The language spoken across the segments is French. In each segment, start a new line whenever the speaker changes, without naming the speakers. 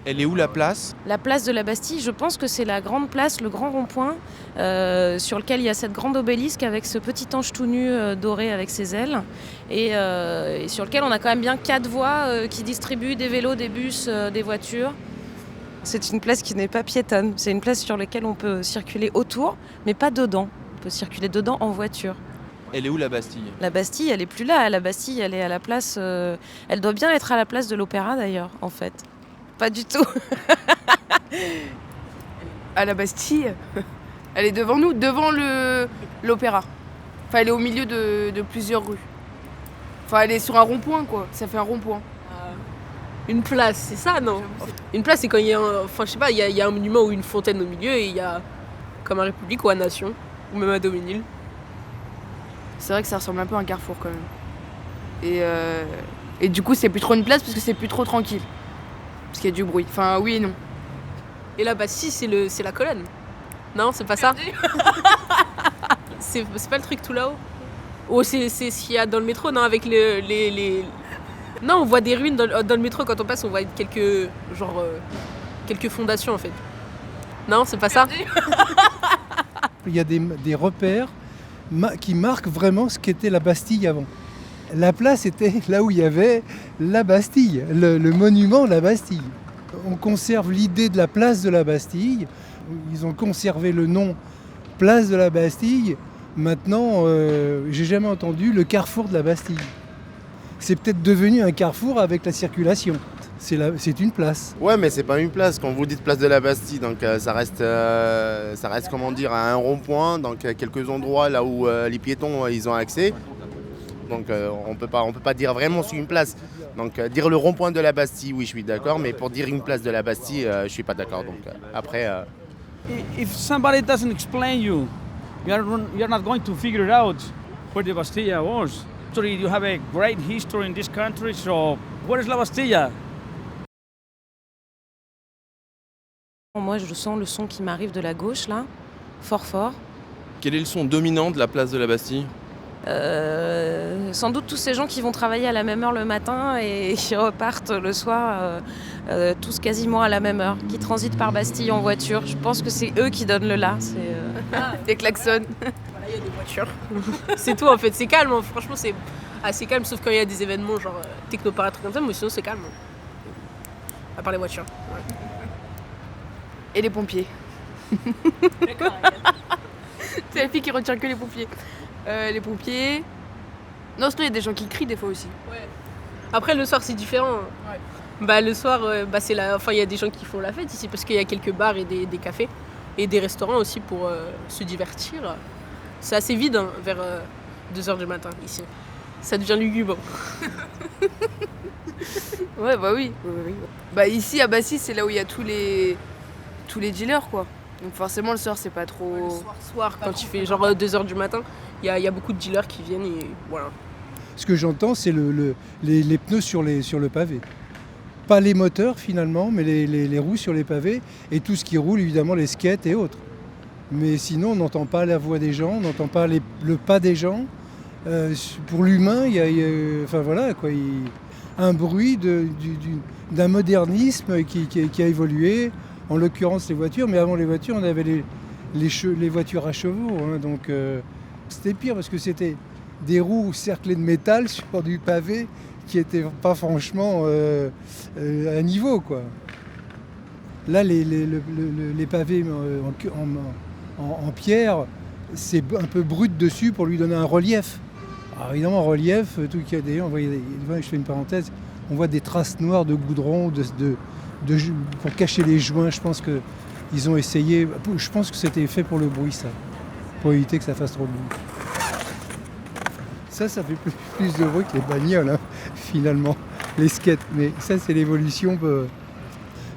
Elle est où la place ?
La place de la Bastille, je pense que c'est la grande place, le grand rond-point, sur lequel il y a cette grande obélisque avec ce petit ange tout nu doré avec ses ailes, et sur lequel on a quand même bien 4 voies qui distribuent des vélos, des bus, des voitures. C'est une place qui n'est pas piétonne, c'est une place sur laquelle on peut circuler autour, mais pas dedans. On peut circuler dedans en voiture.
Elle est où la Bastille ?
La Bastille, elle est plus là. La Bastille, elle est à la place... elle doit bien être à la place de l'Opéra d'ailleurs, en fait. Pas du tout.
À la Bastille, elle est devant nous, devant l'Opéra. Enfin, elle est au milieu de plusieurs rues. Enfin, elle est sur un rond-point, quoi. Ça fait un rond-point.
Une place, c'est ça, non ? Une place, c'est quand il y a enfin, je sais pas, il y a un monument ou une fontaine au milieu et il y a comme à République ou à Nation, ou même à Doménil.
C'est vrai que ça ressemble un peu à un carrefour, quand même. Et du coup, c'est plus trop une place parce que c'est plus trop tranquille. Parce qu'il y a du bruit. Enfin, oui et non.
Et là, bah si, c'est la colonne. Non, c'est pas ça. c'est pas le truc tout là-haut. Oh, c'est ce qu'il y a dans le métro, non, avec les... Non, on voit des ruines dans le métro quand on passe, on voit quelques fondations en fait. Non, c'est pas ça.
Il y a des repères qui marquent vraiment ce qu'était la Bastille avant. La place était là où il y avait la Bastille, le monument de la Bastille. On conserve l'idée de la place de la Bastille. Ils ont conservé le nom place de la Bastille. Maintenant, j'ai jamais entendu le carrefour de la Bastille. C'est peut-être devenu un carrefour avec la circulation. C'est une place.
Ouais, mais c'est pas une place. Quand vous dites place de la Bastille, donc ça reste comment dire, à un rond-point, donc quelques endroits là où les piétons ils ont accès. Donc on peut pas dire vraiment sur une place. Donc dire le rond-point de la Bastille, oui, je suis d'accord, mais pour dire une place de la Bastille, je suis pas d'accord. Donc après.
If somebody doesn't explain you're not going to figure it out where the Bastilla was. Actually, you have a great history in this country, so where is la Bastilla?
Moi, je sens le son qui m'arrive de la gauche, là, fort fort.
Quel est le son dominant de la place de la Bastille ?
Sans doute tous ces gens qui vont travailler à la même heure le matin et qui repartent le soir, tous quasiment à la même heure, qui transitent par Bastille en voiture. Je pense que c'est eux qui donnent le là.
Des klaxons.
Voilà, il y a des voitures. C'est tout en fait, c'est calme, hein. Franchement c'est assez calme, sauf quand il y a des événements genre technoparade comme ça, mais sinon c'est calme. À part les voitures. Ouais.
Et les pompiers. C'est la fille qui retient que les pompiers. Les pompiers. Non, sinon il y a des gens qui crient des fois aussi.
Ouais. Après le soir c'est différent. Ouais. Bah le soir c'est il y a des gens qui font la fête ici parce qu'il y a quelques bars et des cafés et des restaurants aussi pour se divertir. C'est assez vide hein, vers 2h du matin ici. Ça devient lugubre.
Ouais, bah oui. Bah ici à Bastille, c'est là où il y a tous les dealers quoi. Donc forcément le soir c'est pas trop...
Ouais, le soir quand il fait genre 2h du matin, il y a beaucoup de dealers qui viennent et voilà.
Ce que j'entends, c'est les pneus sur le pavé. Pas les moteurs finalement, mais les roues sur les pavés et tout ce qui roule, évidemment les skates et autres. Mais sinon, on n'entend pas la voix des gens, on n'entend pas le pas des gens. Pour l'humain, il y a enfin voilà quoi, un bruit d'un modernisme qui a évolué. En l'occurrence les voitures, mais avant les voitures, on avait les voitures à chevaux. Hein, donc c'était pire parce que c'était des roues cerclées de métal sur du pavé qui n'était pas franchement à niveau, quoi. Là, les pavés en pierre, c'est un peu brut dessus pour lui donner un relief. Alors évidemment, relief, tout qu'il y a d'ailleurs, je fais une parenthèse, on voit des traces noires de goudron, pour cacher les joints. Je pense qu'ils ont essayé, je pense que c'était fait pour le bruit, ça, pour éviter que ça fasse trop de bruit. Ça fait plus de bruit que les bagnoles, hein, finalement, les skates. Mais ça, c'est l'évolution.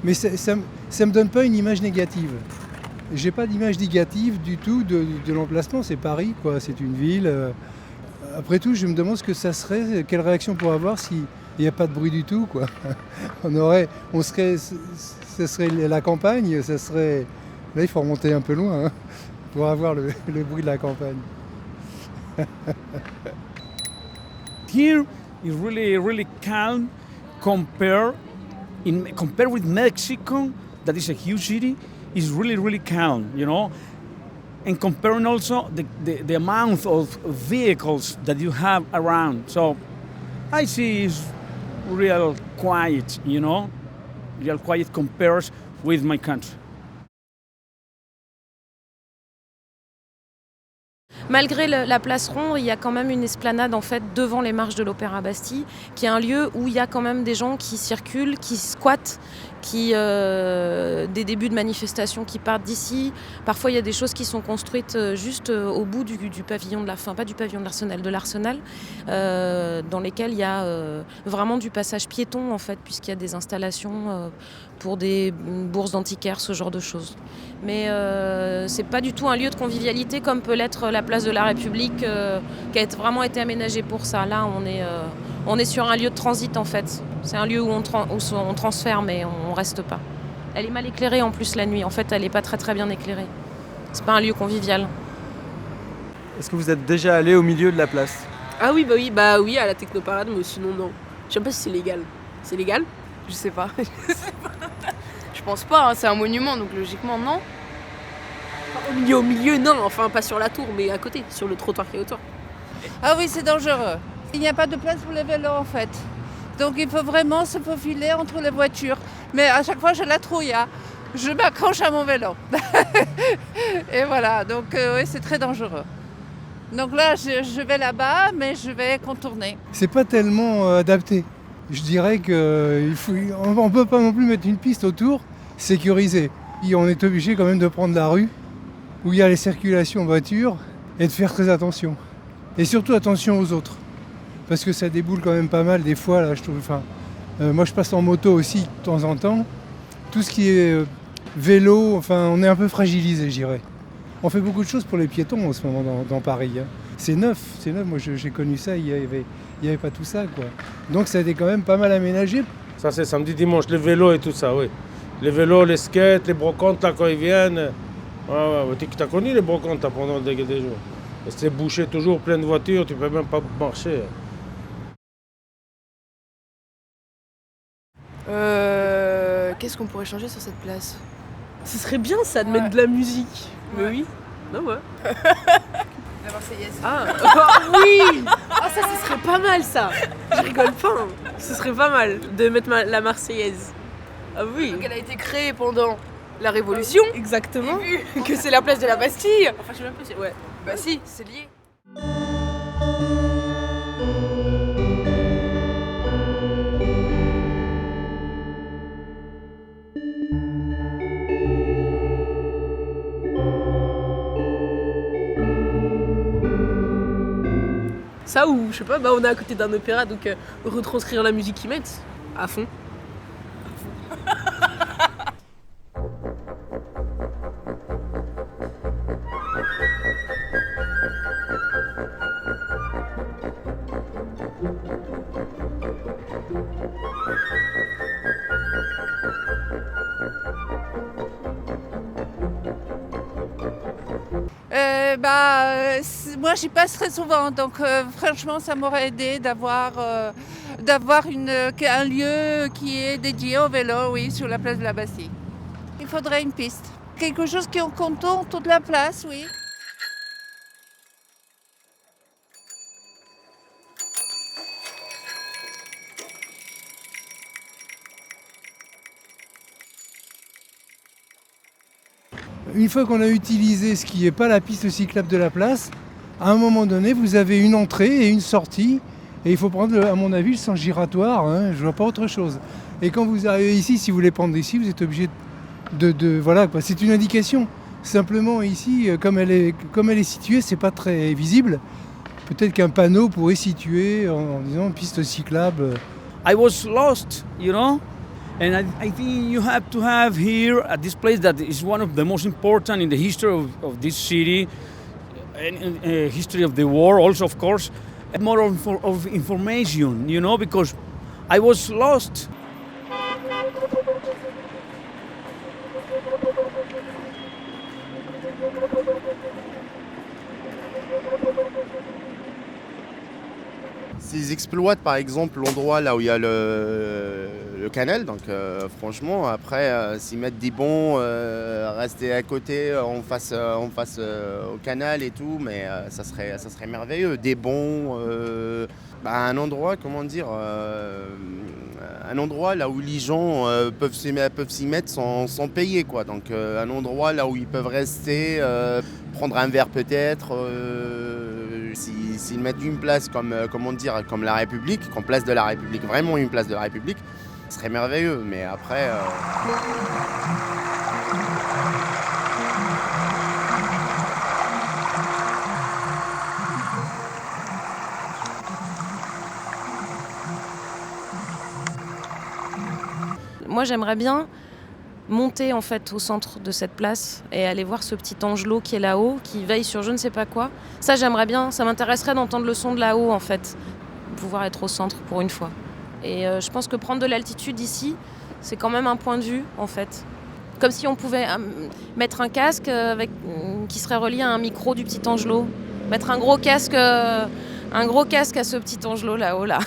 Mais ça me donne pas une image négative. J'ai pas d'image négative du tout de l'emplacement. C'est Paris, quoi. C'est une ville. Après tout, je me demande ce que ça serait, quelle réaction on pourrait avoir s'il n'y a pas de bruit du tout, quoi. Ce serait la campagne. Ça serait. Là, il faut remonter un peu loin hein, pour avoir le bruit de la campagne.
Here is really, really calm compared compared with Mexico, that is a huge city, is really, really calm, you know. And comparing also the amount of vehicles that you have around. So I see it's real quiet, you know, real quiet compares with my country.
Malgré la place Ronde, il y a quand même une esplanade en fait devant les marches de l'Opéra Bastille, qui est un lieu où il y a quand même des gens qui circulent, qui squattent, des débuts de manifestations qui partent d'ici. Parfois, il y a des choses qui sont construites juste au bout du pavillon de la fin, pas du pavillon de l'Arsenal, dans lesquels il y a vraiment du passage piéton en fait, puisqu'il y a des installations pour des bourses d'antiquaires, ce genre de choses. Mais c'est pas du tout un lieu de convivialité comme peut l'être la place de la République, qui a vraiment été aménagée pour ça. Là, on est sur un lieu de transit en fait. C'est un lieu où on transfère, mais on reste pas. Elle est mal éclairée en plus la nuit. En fait, elle est pas très très bien éclairée. C'est pas un lieu convivial.
Est-ce que vous êtes déjà allé au milieu de la place?
Ah oui, oui, à la Technoparade, mais sinon non. Je sais pas si c'est légal. C'est légal?
Je sais pas. Je pense pas, hein, c'est un monument, donc logiquement non.
Au milieu, non, enfin pas sur la tour, mais à côté, sur le trottoir qui est autour.
Ah oui, c'est dangereux. Il n'y a pas de place pour les vélos en fait. Donc il faut vraiment se faufiler entre les voitures. Mais à chaque fois, je la trouille. Hein. Je m'accroche à mon vélo. Et voilà, donc oui, c'est très dangereux. Donc là, je vais là-bas, mais je vais contourner.
C'est pas tellement adapté. Je dirais qu'on ne peut pas non plus mettre une piste autour sécurisée. Et on est obligé quand même de prendre la rue où il y a les circulations en voiture et de faire très attention. Et surtout attention aux autres. Parce que ça déboule quand même pas mal des fois, là, je trouve. Moi, je passe en moto aussi de temps en temps. Tout ce qui est vélo, on est un peu fragilisé, je dirais. On fait beaucoup de choses pour les piétons en ce moment dans Paris. Hein. C'est neuf. Moi, j'ai connu ça, il n'y avait pas tout ça, quoi. Donc, ça a été quand même pas mal aménagé.
Ça, c'est samedi, dimanche, les vélos et tout ça, oui. Les vélos, les skates, les brocantes, là, quand ils viennent. Tu as connu les brocantes pendant des jours. C'est bouché toujours, plein de voitures, tu peux même pas marcher.
Qu'est-ce qu'on pourrait changer sur cette place?
Ce serait bien ça de mettre de la musique. Mais oui. Non, ouais.
La Marseillaise.
Ah, oui. Ah, ça, ce serait pas mal ça. Je rigole pas. Hein. Ce serait pas mal de mettre la Marseillaise. Ah oui.
Donc elle a été créée pendant la Révolution.
Exactement.
Et vu que c'est la place de la Bastille.
Enfin, je sais même pas si... Ouais.
Bah si, c'est lié.
Ça ou, je sais pas, on est à côté d'un opéra, donc retranscrire la musique qu'ils mettent à fond.
Moi, j'y passe très souvent, donc franchement, ça m'aurait aidé d'avoir un lieu qui est dédié au vélo, oui, sur la place de la Bastille. Il faudrait une piste. Quelque chose qui contourne toute la place, oui.
Une fois qu'on a utilisé ce qui n'est pas la piste cyclable de la place, à un moment donné, vous avez une entrée et une sortie. Et il faut prendre, à mon avis, le sens giratoire. Hein, je ne vois pas autre chose. Et quand vous arrivez ici, si vous voulez prendre ici, vous êtes obligé voilà, quoi. C'est une indication. Simplement ici, comme elle est située, c'est pas très visible. Peut-être qu'un panneau pourrait situer en disant piste cyclable.
I was lost, you know? And I think you have to have here at this place that is one of the most important in the history of this city, and history of the war also, of course, more of information, you know, because I was lost.
S'ils exploitent par exemple l'endroit là où il y a le canal, donc franchement, après, s'ils mettent des bons, rester à côté, en face au canal et tout, mais ça serait merveilleux. Des bons, un endroit, comment dire, un endroit là où les gens peuvent s'y mettre sans payer, quoi. Donc un endroit là où ils peuvent rester, prendre un verre peut-être. S'ils mettent une place comme la République, comme place de la République, vraiment une place de la République, ce serait merveilleux. Mais après...
Moi, j'aimerais bien monter en fait au centre de cette place et aller voir ce petit angelot qui est là-haut, qui veille sur je ne sais pas quoi. Ça, j'aimerais bien, ça m'intéresserait d'entendre le son de là-haut en fait, pouvoir être au centre pour une fois. Et je pense que prendre de l'altitude ici, c'est quand même un point de vue en fait. Comme si on pouvait mettre un casque qui serait relié à un micro du petit angelot. Mettre un gros casque à ce petit angelot là-haut là.